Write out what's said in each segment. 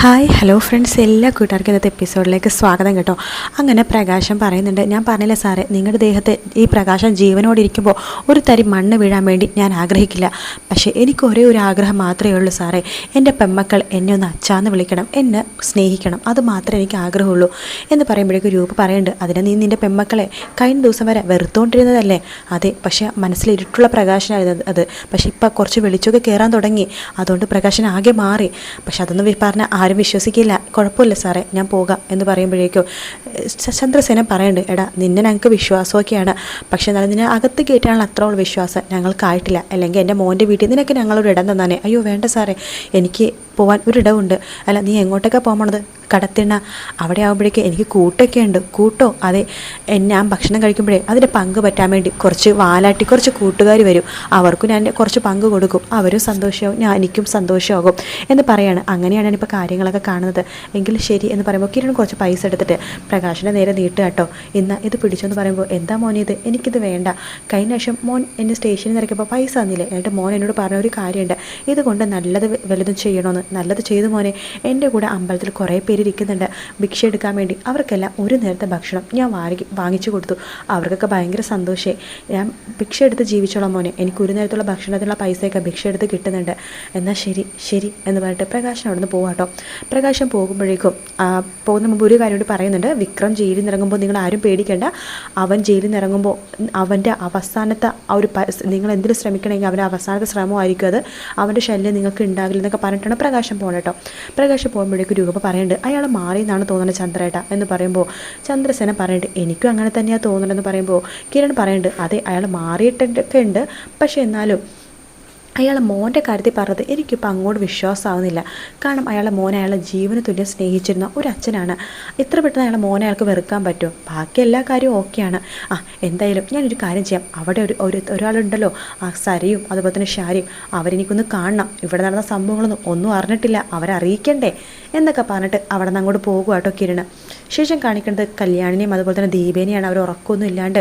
Hi hello friends, എല്ലാ കൂട്ടുകാർക്കും ഇന്നത്തെ എപ്പിസോഡിലേക്ക് സ്വാഗതം കേട്ടോ. അങ്ങനെ പ്രകാശം പറയുന്നുണ്ട്, ഞാൻ പറഞ്ഞില്ല സാറേ, നിങ്ങളുടെ ദേഹത്ത് ഈ പ്രകാശം ജീവനോടെ ഇരിക്കുമ്പോൾ ഒരു തരി മണ്ണ് വീഴാൻ വേണ്ടി ഞാൻ ആഗ്രഹിക്കില്ല. പക്ഷേ എനിക്ക് ഒരേ ഒരു ആഗ്രഹം മാത്രമേ ഉള്ളൂ സാറേ, എൻ്റെ പെമ്മക്കൾ എന്നെ ഒന്ന് അച്ചാന്ന് വിളിക്കണം, എന്നെ സ്നേഹിക്കണം, അത് മാത്രമേ എനിക്ക് ആഗ്രഹമുള്ളൂ എന്ന് പറയുമ്പോഴേക്കും രൂപ പറയുന്നുണ്ട്, അതിനെ നീ നിൻ്റെ പെമ്മക്കളെ കഴിഞ്ഞ ദിവസം വരെ വെറുത്തുകൊണ്ടിരുന്നതല്ലേ? അതെ, പക്ഷേ മനസ്സിലിരുട്ടുള്ള പ്രകാശനായിരുന്നു അത്. പക്ഷേ ഇപ്പം കുറച്ച് വെളിച്ചമൊക്കെ കയറാൻ തുടങ്ങി, അതുകൊണ്ട് പ്രകാശൻ ആകെ മാറി. പക്ഷെ അതൊന്നും പറഞ്ഞാൽ ആരും വിശ്വസിക്കില്ല. കുഴപ്പമില്ല സാറേ, ഞാൻ പോകാം എന്ന് പറയുമ്പോഴേക്കും ചന്ദ്രസേന പറയുന്നുണ്ട്, എടാ നിന്നെ ഞങ്ങൾക്ക് വിശ്വാസമൊക്കെയാണ്, പക്ഷേ എന്നാലും നിന്നെ അകത്ത് കയറ്റാനുള്ള അത്രയുള്ള വിശ്വാസം ഞങ്ങൾക്കായിട്ടില്ല. അല്ലെങ്കിൽ എൻ്റെ മോൻ്റെ വീട്ടിൽ നിനക്ക് ഞങ്ങളൊരു ഇടം തന്നാനേ. അയ്യോ വേണ്ട സാറേ, എനിക്ക് പോകാൻ ഒരിടമുണ്ട്. അല്ല, നീ എങ്ങോട്ടൊക്കെ പോകണത്? കടത്തിണ്ണ. അവിടെ ആകുമ്പോഴേക്ക് എനിക്ക് കൂട്ടൊക്കെ ഉണ്ട്. കൂട്ടോ? അതെ, ഞാൻ ഭക്ഷണം കഴിക്കുമ്പോഴേ അതിൻ്റെ പങ്ക് പറ്റാൻ വേണ്ടി കുറച്ച് വാലാട്ടി കുറച്ച് കൂട്ടുകാർ വരും, അവർക്കും ഞാൻ കുറച്ച് പങ്ക് കൊടുക്കും, അവരും സന്തോഷമാവും, എനിക്കും സന്തോഷമാകും എന്ന് പറയാണ്. അങ്ങനെയാണ് ഞാനിപ്പോൾ കാര്യങ്ങളൊക്കെ കാണുന്നത്. എങ്കിലും ശരി എന്ന് പറയുമ്പോൾ കിരൺ കുറച്ച് പൈസ എടുത്തിട്ട് പ്രകാശിനെ നേരെ നീട്ടുക കേട്ടോ. ഇന്ന് ഇത് പിടിച്ചെന്ന് പറയുമ്പോൾ, എന്താ മോനെ ഇത്? എനിക്കിത് വേണ്ട. കഴിഞ്ഞ വർഷം മോൻ എന്നെ സ്റ്റേഷനിൽ നിറയ്ക്കുമ്പോൾ പൈസ തന്നില്ലേ? എന്നിട്ട് മോൻ എന്നോട് പറഞ്ഞ ഒരു കാര്യമുണ്ട്, ഇതുകൊണ്ട് നല്ലത് വലുതും ചെയ്യണമെന്ന്. നല്ലത് ചെയ്തു മോനെ. എൻ്റെ കൂടെ അമ്പലത്തിൽ കുറേ പേര് ഇരിക്കുന്നുണ്ട് ഭിക്ഷ എടുക്കാൻ വേണ്ടി. അവർക്കെല്ലാം ഒരു നേരത്തെ ഭക്ഷണം ഞാൻ വാങ്ങിച്ചു കൊടുത്തു. അവർക്കൊക്കെ ഭയങ്കര സന്തോഷമായി. ഞാൻ ഭിക്ഷ എടുത്ത് ജീവിച്ചോളാം മോനെ, എനിക്ക് ഒരു നേരത്തുള്ള ഭക്ഷണത്തിനുള്ള പൈസയൊക്കെ ഭിക്ഷ എടുത്ത് കിട്ടുന്നുണ്ട്. എന്നാൽ ശരി ശരി എന്ന് പറഞ്ഞിട്ട് പ്രകാശൻ അവിടെ നിന്ന് പോകാം കേട്ടോ. പ്രകാശം പോകുമ്പോഴേക്കും പോകുന്ന മുമ്പ് ഒരു കാര്യം കൂടി പറയുന്നുണ്ട്, വിക്രം ജയിലിൽ നിന്ന് ഇറങ്ങുമ്പോൾ നിങ്ങൾ ആരും പേടിക്കേണ്ട. അവൻ ജയിലിൽ നിന്ന് ഇറങ്ങുമ്പോൾ അവൻ്റെ അവസാനത്തെ ആ ഒരു നിങ്ങൾ എന്തിനും ശ്രമിക്കണമെങ്കിൽ അവൻ്റെ അവസാനത്തെ ശ്രമമായിരിക്കും അത്. അവൻ്റെ ശല്യം നിങ്ങൾക്ക് ഉണ്ടാകില്ല എന്നൊക്കെ പറഞ്ഞിട്ടാണ് പ്രകാശം പോകണം കേട്ടോ. പ്രകാശം പോകുമ്പോഴേക്കും രൂപ പറയുന്നുണ്ട്, അയാൾ മാറി എന്നാണ് തോന്നുന്നത് ചന്ദ്രേട്ട എന്ന് പറയുമ്പോൾ ചന്ദ്രസേന പറയുന്നുണ്ട്, എനിക്കും അങ്ങനെ തന്നെയാണ് തോന്നുന്നതെന്ന് പറയുമ്പോൾ കിരൺ പറയുന്നുണ്ട്, അതെ അയാൾ മാറിയിട്ടൊക്കെ ഉണ്ട്, പക്ഷേ എന്നാലും അയാൾ മോൻ്റെ കാര്യത്തിൽ പറഞ്ഞത് എനിക്കിപ്പോൾ അങ്ങോട്ട് വിശ്വാസമാവുന്നില്ല. കാരണം അയാളെ മോനെ അയാളെ ജീവന് തുല്യം സ്നേഹിച്ചിരുന്ന ഒരു അച്ഛനാണ്. ഇത്ര പെട്ടെന്ന് അയാളെ മോനെ അയാൾക്ക് വെറുക്കാൻ പറ്റുമോ? ബാക്കി എല്ലാ കാര്യവും ഓക്കെയാണ്. എന്തായാലും ഞാനൊരു കാര്യം ചെയ്യാം, അവിടെ ഒരാളുണ്ടല്ലോ, ആ സരയും അതുപോലെ തന്നെ ഷാരിയും, അവരെനിക്കൊന്ന് കാണണം. ഇവിടെ നടന്ന സംഭവങ്ങളൊന്നും ഒന്നും അറിഞ്ഞിട്ടില്ല, അവരറിയിക്കണ്ടേ എന്നൊക്കെ പറഞ്ഞിട്ട് അവിടെ നിന്ന് അങ്ങോട്ട് പോകുക കേട്ടോ കിരണ്. ശേഷം കാണിക്കുന്നത് കല്യാണിനെയും അതുപോലെ തന്നെ ദീപേനെയാണ്. അവർ ഉറക്കമൊന്നും ഇല്ലാണ്ട്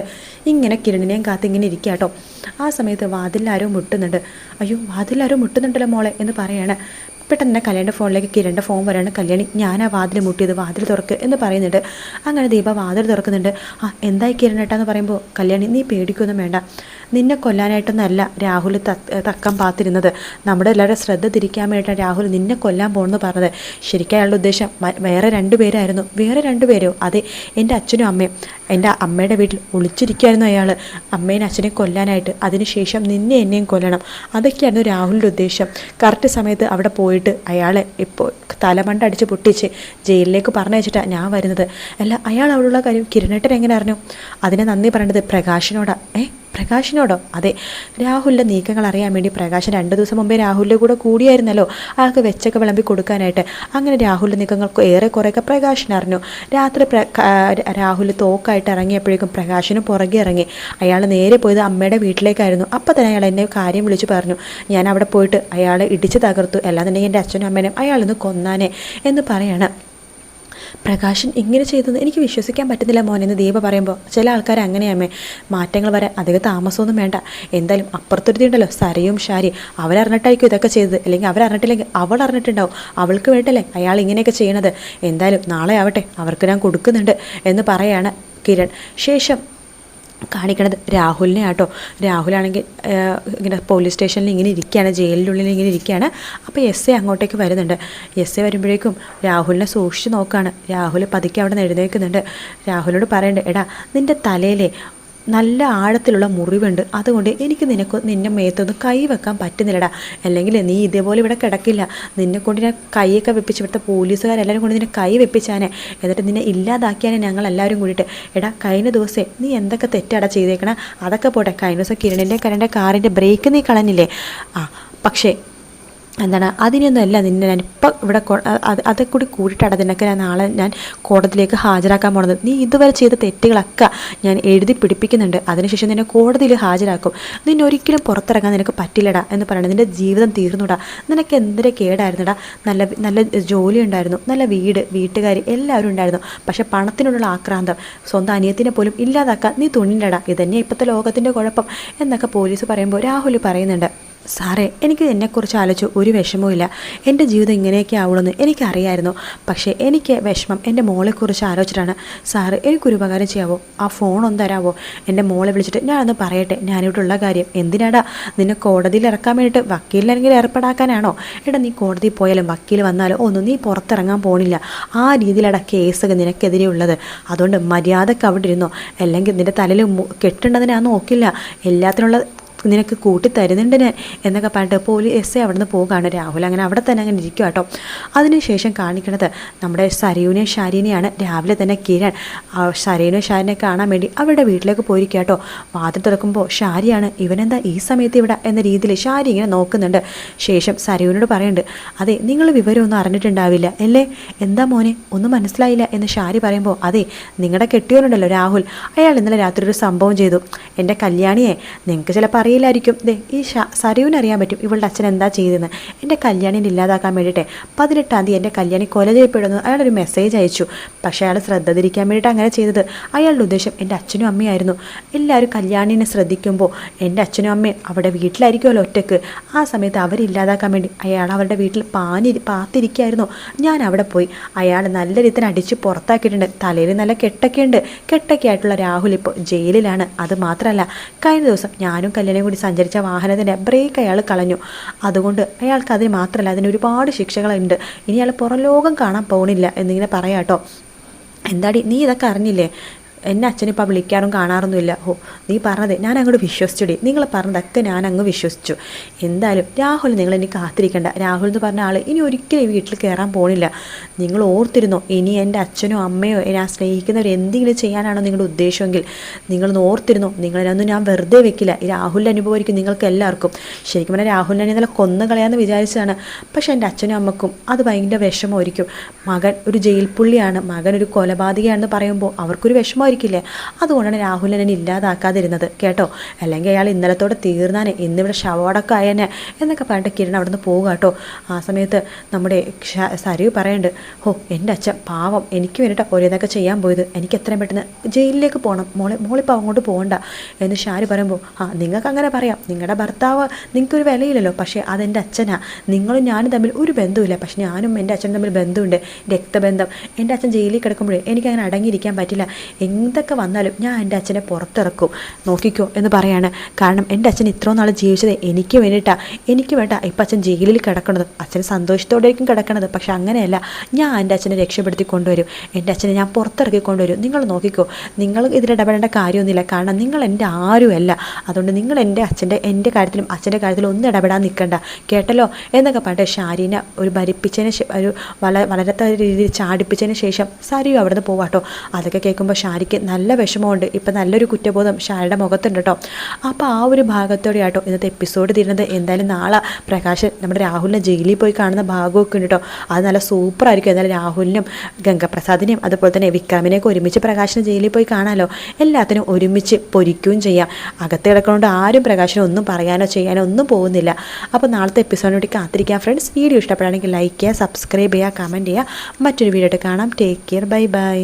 ഇങ്ങനെ കിരണിനെയും കാത്ത് ഇങ്ങനെ ഇരിക്കുക കേട്ടോ. ആ സമയത്ത് വാതിലാരോ മുട്ടുന്നുണ്ട്. അയ്യോ, വാതിലാരോ മുട്ടുന്നുണ്ടല്ലോ മോളെ എന്ന് പറയാണ്. പെട്ടെന്ന് തന്നെ കല്യാണിൻ്റെ ഫോണിലേക്ക് കിരണിൻ്റെ ഫോൺ വരാണ്. കല്യാണി, ഞാനാ വാതിൽ മുട്ടിയത്, വാതിൽ തുറക്ക് എന്ന് പറയുന്നുണ്ട്. അങ്ങനെ ദീപ വാതിൽ തുറക്കുന്നുണ്ട്. എന്തായി കിരണേട്ടാ എന്ന് പറയുമ്പോൾ, കല്യാണി നീ പേടിക്കൊന്നും വേണ്ട, നിന്നെ കൊല്ലാനായിട്ടൊന്നല്ല രാഹുൽ തക്കം പാത്തിരുന്നത്, നമ്മുടെ എല്ലാവരുടെ ശ്രദ്ധ തിരിക്കാൻ വേണ്ടിയിട്ടാണ് രാഹുൽ നിന്നെ കൊല്ലാൻ പോകുമെന്ന് പറഞ്ഞത്. ശരിക്കും അയാളുടെ ഉദ്ദേശം വേറെ 2 പേരായിരുന്നു. വേറെ 2 പേരോ? അതെ, എൻ്റെ അച്ഛനും അമ്മയും. എൻ്റെ അമ്മയുടെ വീട്ടിൽ ഒളിച്ചിരിക്കുകയായിരുന്നു അയാൾ, അമ്മേനെ അച്ഛനെ കൊല്ലാനായിട്ട്. അതിനുശേഷം നിന്നെ എന്നെയും കൊല്ലണം, അതൊക്കെയായിരുന്നു രാഹുലിൻ്റെ ഉദ്ദേശം. കറക്റ്റ് സമയത്ത് അവിടെ പോയിട്ട് അയാളെ ഇപ്പോൾ തലമണ്ട അടിച്ച് പൊട്ടിച്ച് ജയിലിലേക്ക് പറഞ്ഞയച്ചിട്ടാണ് ഞാൻ വരുന്നത്. അല്ല, അയാൾ അവിടെയുള്ള കാര്യം കിരണേട്ടൻ എങ്ങനെ അറിഞ്ഞു? അതിനെ നന്ദി പറയേണ്ടത് പ്രകാശിനോടാ. പ്രകാശിനോടോ? അതെ, രാഹുലിൻ്റെ നീക്കങ്ങൾ അറിയാൻ വേണ്ടി പ്രകാശൻ 2 ദിവസം മുമ്പേ രാഹുലിൻ്റെ കൂടെ കൂടിയായിരുന്നല്ലോ, ആൾക്ക് വെച്ചൊക്കെ വിളമ്പി കൊടുക്കാനായിട്ട്. അങ്ങനെ രാഹുലിൻ്റെ നീക്കങ്ങൾക്ക് ഏറെക്കുറെയൊക്കെ പ്രകാശൻ അറിഞ്ഞു. രാത്രി രാഹുൽ തോക്കായിട്ട് ഇറങ്ങിയപ്പോഴേക്കും പ്രകാശനും പുറകെ ഇറങ്ങി. അയാൾ നേരെ പോയത് അമ്മയുടെ വീട്ടിലേക്കായിരുന്നു. അപ്പം തന്നെ അയാൾ എന്നെ കാര്യം വിളിച്ച് പറഞ്ഞു, ഞാൻ അവിടെ പോയിട്ട് അയാളെ ഇടിച്ച് തകർത്തു, അല്ലാന്നുണ്ടെങ്കിൽ എൻ്റെ അച്ഛനും അമ്മേനും അയാളൊന്ന് കൊന്നാനെ എന്ന് പറയാണ്. പ്രകാശൻ ഇങ്ങനെ ചെയ്തത് എനിക്ക് വിശ്വസിക്കാൻ പറ്റുന്നില്ല മോനെന്ന് ദീപ പറയുമ്പോൾ, ചില ആൾക്കാർ അങ്ങനെയാമേ, മാറ്റങ്ങൾ വരാൻ അധികം താമസമൊന്നും വേണ്ട. എന്തായാലും അപ്പുറത്തൊരുത്തിയുണ്ടല്ലോ, സരയും ഷാരി, അവരറിഞ്ഞിട്ടായിരിക്കും ഇതൊക്കെ ചെയ്തത്, അല്ലെങ്കിൽ അവരറിഞ്ഞിട്ടില്ലെങ്കിൽ അവൾ അറിഞ്ഞിട്ടുണ്ടാവും. അവൾക്ക് വേണ്ടല്ലേ അയാൾ ഇങ്ങനെയൊക്കെ ചെയ്യണത്. എന്തായാലും നാളെ ആവട്ടെ, അവർക്ക് ഞാൻ കൊടുക്കുന്നുണ്ട് എന്ന് പറയാണ് കിരൺ. ശേഷം കാണിക്കണത് രാഹുലിനെ ആട്ടോ. രാഹുലാണെങ്കിൽ ഇങ്ങനെ പോലീസ് സ്റ്റേഷനിൽ ഇങ്ങനെ ഇരിക്കുകയാണ്, ജയിലിനുള്ളിൽ ഇങ്ങനെ ഇരിക്കുകയാണ്. അപ്പോൾ എസ് ഐ അങ്ങോട്ടേക്ക് വരുന്നുണ്ട്. എസ് ഐ വരുമ്പോഴേക്കും രാഹുലിനെ സൂക്ഷിച്ച് നോക്കുകയാണ്. രാഹുൽ പതുക്കെ അവിടെ നിന്ന് എഴുന്നേൽക്കുന്നുണ്ട്. രാഹുലിനോട് പറയണ്ടേ, എടാ നിൻ്റെ തലയിലെ നല്ല ആഴത്തിലുള്ള മുറിവുണ്ട്, അതുകൊണ്ട് എനിക്ക് നിന്നെ മേത്തൊന്ന് കൈ വെക്കാൻ പറ്റുന്നില്ലടാ, അല്ലെങ്കിൽ നീ ഇതേപോലെ ഇവിടെ കിടക്കില്ല. നിന്നെ കൊണ്ട് ഞാൻ കൈയൊക്കെ വെപ്പിച്ച്, ഇവിടുത്തെ പോലീസുകാരെല്ലാവരും കൊണ്ട് നിന്നെ കൈ വെപ്പിച്ചാനെ, എന്നിട്ട് നിന്നെ ഇല്ലാതാക്കിയാനെ ഞങ്ങളെല്ലാവരും കൂടിയിട്ട്. എടാ കഴിഞ്ഞ ദിവസമേ നീ എന്തൊക്കെ തെറ്റാടാ ചെയ്തേക്കണം, അതൊക്കെ പോട്ടെ. കഴിഞ്ഞ ദിവസം കിരണിൻ്റെ കാറിൻ്റെ ബ്രേക്ക് നീ കളഞ്ഞില്ലേ? പക്ഷേ എന്താണ്, അതിനൊന്നും അല്ല നിന്നെ ഞാനിപ്പോൾ ഇവിടെ അതൊക്കെ കൂടി കൂടിയിട്ടാണ് അതിനൊക്കെ നാളെ ഞാൻ കോടതിയിലേക്ക് ഹാജരാക്കാൻ പോണത്. നീ ഇതുവരെ ചെയ്ത തെറ്റുകളൊക്കെ ഞാൻ എഴുതി പിടിപ്പിക്കുന്നുണ്ട്, അതിനുശേഷം നിന്നെ കോടതിയിൽ ഹാജരാക്കും. നിന്നെ ഒരിക്കലും പുറത്തിറങ്ങാൻ നിനക്ക് പറ്റില്ലടാ എന്ന് പറയണം. നിൻ്റെ ജീവിതം തീർന്നുടാ, നിനക്ക് എന്തൊരു കേടായിരുന്നുടാ. നല്ല നല്ല ജോലി ഉണ്ടായിരുന്നു, നല്ല വീട്, വീട്ടുകാർ എല്ലാവരും ഉണ്ടായിരുന്നു. പക്ഷെ പണത്തിനോടുള്ള ആക്രാന്തം സ്വന്തം അനിയത്തിനെ പോലും ഇല്ലാതാക്കാൻ നീ തുണിണ്ടടാ. ഇതന്നെ ഇപ്പോഴത്തെ ലോകത്തിൻ്റെ കുഴപ്പം എന്നൊക്കെ പോലീസ് പറയുമ്പോൾ രാഹുൽ പറയുന്നുണ്ട്, സാറേ, എനിക്ക് എന്നെക്കുറിച്ച് ആലോചിച്ച് ഒരു വിഷമവും ഇല്ല. എൻ്റെ ജീവിതം ഇങ്ങനെയൊക്കെ ആവുള്ളൂ എനിക്കറിയായിരുന്നു. പക്ഷേ എനിക്ക് വിഷമം എൻ്റെ മോളെക്കുറിച്ച് ആലോചിച്ചിട്ടാണ്. സാറ്, എനിക്കൊരു ഉപകാരം ചെയ്യാവോ? ആ ഫോൺ ഒന്ന് തരാവോ? എൻ്റെ മോളെ വിളിച്ചിട്ട് ഞാനൊന്ന് പറയട്ടെ ഞാനിവിടെ ഉള്ള കാര്യം. എന്തിനാടാ നിന്നെ കോടതിയിൽ ഇറക്കാൻ വേണ്ടിയിട്ട് വക്കീലിനെങ്കിൽ ഏർപ്പെടാക്കാനാണോ? എടാ, നീ കോടതിയിൽ പോയാലും വക്കീൽ വന്നാലും ഒന്നും നീ പുറത്തിറങ്ങാൻ പോണില്ല. ആ രീതിയിലാണ് കേസൊക്കെ നിനക്കെതിരെ ഉള്ളത്. അതുകൊണ്ട് മര്യാദക്ക് അവിടെ ഇരുന്നോ, അല്ലെങ്കിൽ നിൻ്റെ തലയിൽ കെട്ടേണ്ടതിനെ ഞാൻ നോക്കില്ല. എല്ലാത്തിനുള്ള നിനക്ക് കൂട്ടി തരുന്നുണ്ട് ഞാൻ എന്നൊക്കെ പറഞ്ഞിട്ട് പോലീസ് അവിടെ നിന്ന് പോവുകയാണ്. രാഹുൽ അങ്ങനെ അവിടെ തന്നെ അങ്ങനെ ഇരിക്കുക കേട്ടോ. അതിനുശേഷം കാണിക്കുന്നത് നമ്മുടെ സരയുനെയും ഷാരിനെയാണ്. രാവിലെ തന്നെ കിരൺ സരയുനെയും ഷാരിനെ കാണാൻ വേണ്ടി അവരുടെ വീട്ടിലേക്ക് പോയിരിക്കുക കേട്ടോ. വാതിൽ തുറക്കുമ്പോൾ ഷാരിയാണ്. ഇവനെന്താ ഈ സമയത്ത് ഇവിടെ എന്ന രീതിയിൽ ഷാരി ഇങ്ങനെ നോക്കുന്നുണ്ട്. ശേഷം സരയുനോട് പറയുന്നുണ്ട്, അതെ നിങ്ങൾ വിവരമൊന്നും അറിഞ്ഞിട്ടുണ്ടാവില്ല അല്ലേ? എന്താ മോനെ ഒന്നും മനസ്സിലായില്ല എന്ന് ഷാരി പറയുമ്പോൾ, അതെ നിങ്ങളുടെ കെട്ടിയോനുണ്ടല്ലോ രാഹുൽ, അയാൾ ഇന്നലെ രാത്രി ഒരു സംഭവം ചെയ്തു. എൻ്റെ കല്യാണിയെ നിങ്ങൾക്ക് ചിലപ്പോൾ അറിയില്ലായിരിക്കും. ഈ സരയുവിനറിയാൻ പറ്റും ഇവളുടെ അച്ഛൻ എന്താ ചെയ്തതെന്ന്. എൻ്റെ കല്യാണിനെ ഇല്ലാതാക്കാൻ വേണ്ടിയിട്ട് 18-ാം തീയതി എൻ്റെ കല്യാണി കൊല ചെയ്യപ്പെടുന്നു അയാളൊരു മെസ്സേജ് അയച്ചു. പക്ഷേ അയാൾ ശ്രദ്ധ തിരിക്കാൻ വേണ്ടിയിട്ട് അങ്ങനെ ചെയ്തത്. അയാളുടെ ഉദ്ദേശം എൻ്റെ അച്ഛനും അമ്മയായിരുന്നു. എല്ലാവരും കല്യാണിനെ ശ്രദ്ധിക്കുമ്പോൾ എൻ്റെ അച്ഛനും അമ്മയും അവിടെ വീട്ടിലായിരിക്കുമല്ലോ ഒറ്റയ്ക്ക്. ആ സമയത്ത് അവരില്ലാതാക്കാൻ വേണ്ടി അയാൾ അവരുടെ വീട്ടിൽ പാത്തിരിക്കുകയായിരുന്നു. ഞാൻ അവിടെ പോയി അയാൾ നല്ല രീതിയിൽ അടിച്ച് പുറത്താക്കിയിട്ടുണ്ട്. തലയിൽ നല്ല കെട്ടൊക്കെയുണ്ട്. കെട്ടൊക്കെ ആയിട്ടുള്ള രാഹുൽ ഇപ്പോൾ ജയിലിലാണ്. അത് മാത്രമല്ല കഴിഞ്ഞ ദിവസം ഞാനും കല്യാണം കൂടി സഞ്ചരിച്ച വാഹനത്തിൻ്റെ ബ്രേക്ക് അയാൾ കളഞ്ഞു. അതുകൊണ്ട് അയാൾക്ക് അതിന് മാത്രമല്ല അതിന് ഒരുപാട് ശിക്ഷകളുണ്ട്. ഇനി അയാൾ പുറം ലോകം കാണാൻ പോകണില്ല എന്നിങ്ങനെ പറയാം കേട്ടോ. എന്താടി നീ ഇതൊക്കെ അറിഞ്ഞില്ലേ? എന്നെ അച്ഛനിപ്പോൾ വിളിക്കാറും കാണാറൊന്നുമില്ല. ഓ, നീ പറഞ്ഞത് ഞാൻ അങ്ങോട്ട് വിശ്വസിച്ചുടി. നിങ്ങൾ പറഞ്ഞതൊക്കെ ഞാൻ അങ്ങ് വിശ്വസിച്ചു. എന്തായാലും രാഹുൽ നിങ്ങൾ ഇനി കാത്തിരിക്കേണ്ട. രാഹുൽ എന്ന് പറഞ്ഞ ആൾ ഇനി ഒരിക്കലും ഈ വീട്ടിൽ കയറാൻ പോണില്ല. നിങ്ങൾ ഓർത്തിരുന്നോ, ഇനി എൻ്റെ അച്ഛനോ അമ്മയോ ഞാൻ സ്നേഹിക്കുന്നവർ എന്തെങ്കിലും ചെയ്യാനാണോ നിങ്ങളുടെ ഉദ്ദേശമെങ്കിൽ നിങ്ങളൊന്ന് ഓർത്തിരുന്നോ. നിങ്ങളൊന്നും ഞാൻ വെറുതെ വെക്കില്ല. ഈ രാഹുലിൻ്റെ അനുഭവമായിരിക്കും നിങ്ങൾക്ക് എല്ലാവർക്കും. ശരിക്കും പറഞ്ഞാൽ രാഹുലിനെ ഇന്നലെ കൊന്നു കളയാമെന്ന് വിചാരിച്ചതാണ്. പക്ഷേ എൻ്റെ അച്ഛനും അമ്മക്കും അത് ഭയങ്കര വിഷമമായിരിക്കും. മകൻ ഒരു ജയിൽ പുള്ളിയാണ്, മകൻ ഒരു കൊലപാതകയാണെന്ന് പറയുമ്പോൾ അവർക്കൊരു വിഷമമായിരിക്കില്ലേ? അതുകൊണ്ടാണ് രാഹുലിനെ ഇല്ലാതാക്കാതിരുന്നത് കേട്ടോ. അല്ലെങ്കിൽ അയാൾ ഇന്നലത്തോടെ തീർന്നാനെ ഇന്നിവിടെ ശവടക്കം ആയനെ എന്നൊക്കെ പറഞ്ഞിട്ട് കിരൺ അവിടെ നിന്ന് പോവുക കേട്ടോ. ആ സമയത്ത് നമ്മുടെ സരയു പറയുന്നുണ്ട്, ഓ എൻ്റെ അച്ഛൻ പാവം, എനിക്ക് വേണ്ടിയിട്ട് ഒരേതൊക്കെ ചെയ്യാൻ പോയത്. എനിക്ക് എത്രയും പെട്ടെന്ന് ജയിലിലേക്ക് പോകണം. മോളിപ്പോൾ അങ്ങോട്ട് പോകണ്ട എന്ന് ഷാരി പറയുമ്പോൾ, നിങ്ങൾക്ക് അങ്ങനെ പറയാം, നിങ്ങളുടെ ഭർത്താവ് നിങ്ങൾക്കൊരു വിലയില്ലല്ലോ. പക്ഷേ അതെൻ്റെ അച്ഛനാണ്. നിങ്ങളും ഞാനും തമ്മിൽ ഒരു ബന്ധമില്ല. പക്ഷെ ഞാനും എൻ്റെ അച്ഛനും തമ്മിൽ ബന്ധമുണ്ട്, രക്തബന്ധം. എൻ്റെ അച്ഛൻ ജയിലിൽ കിടക്കുമ്പോഴേ എനിക്കങ്ങനെ അടങ്ങിയിരിക്കാൻ പറ്റില്ല. എന്തൊക്കെ വന്നാലും ഞാൻ എൻ്റെ അച്ഛനെ പുറത്തിറക്കും, നോക്കിക്കോ എന്ന് പറയാണ്. കാരണം എൻ്റെ അച്ഛൻ ഇത്രയും നാൾ ജീവിച്ചത് എനിക്ക് വേണ്ടിയിട്ടാണ്. എനിക്ക് വേണ്ട ഇപ്പം അച്ഛൻ ജയിലിൽ കിടക്കണത്. അച്ഛൻ സന്തോഷത്തോടെയായിരിക്കും കിടക്കണത്. പക്ഷെ അങ്ങനെയല്ല, ഞാൻ എൻ്റെ അച്ഛനെ രക്ഷപ്പെടുത്തി കൊണ്ടുവരും. എൻ്റെ അച്ഛനെ ഞാൻ പുറത്തിറക്കി കൊണ്ടുവരും. നിങ്ങൾ നോക്കിക്കോ. നിങ്ങൾ ഇതിലിടപെടേണ്ട കാര്യമൊന്നുമില്ല. കാരണം നിങ്ങൾ എൻ്റെ ആരുമല്ല. അതുകൊണ്ട് നിങ്ങൾ എൻ്റെ കാര്യത്തിലും അച്ഛൻ്റെ കാര്യത്തിലും ഒന്നും ഇടപെടാൻ നിൽക്കണ്ട കേട്ടല്ലോ എന്നൊക്കെ പറഞ്ഞിട്ട് ഷാരിനെ ഒരു ഭരിപ്പിച്ചതിന് ഒരു വളരെ രീതിയിൽ ചാടിപ്പിച്ചതിന് ശേഷം സരിയും അവിടെ നിന്ന് പോവാട്ടോ. അതൊക്കെ കേൾക്കുമ്പോൾ ഷാരിക്ക് നല്ല വിഷമമുണ്ട്. ഇപ്പം നല്ലൊരു കുറ്റബോധം ഷാരിയുടെ മുഖത്തുണ്ട് കേട്ടോ. അപ്പോൾ ആ ഒരു ഭാഗത്തോടെ ആട്ടോ ഇന്നത്തെ എപ്പിസോഡ് തീരുന്നത്. എന്തായാലും നാളെ പ്രകാശ് നമ്മുടെ രാഹുലിനെ ജയിലിൽ പോയി കാണുന്ന ഭാഗമൊക്കെ ഉണ്ട് കേട്ടോ. അത് നല്ല സൂപ്പറായിരിക്കും. എന്തായാലും രാഹുലിനും ഗംഗപ്രസാദിനെയും അതുപോലെ തന്നെ വിക്രമിനെയൊക്കെ ഒരുമിച്ച് പ്രകാശിനെ ജയിലിൽ പോയി കാണാമല്ലോ. എല്ലാത്തിനും ഒരുമിച്ച് പൊരിക്കുകയും ചെയ്യാം. അകത്ത് കിടക്കുന്നതുകൊണ്ട് ആരും പ്രകാശിനെ ഒന്നും പറയാനോ ചെയ്യാനോ ഒന്നും പോകുന്നില്ല. അപ്പോൾ നാളത്തെ എപ്പിസോഡിന് വേണ്ടി കാത്തിരിക്കാം ഫ്രണ്ട്സ്. വീഡിയോ ഇഷ്ടപ്പെടുകയാണെങ്കിൽ ലൈക്ക് ചെയ്യുക, സബ്സ്ക്രൈബ് ചെയ്യുക, കമൻറ്റ് ചെയ്യുക. മറ്റൊരു വീഡിയോ ആയിട്ട് കാണാം. Take care, bye bye.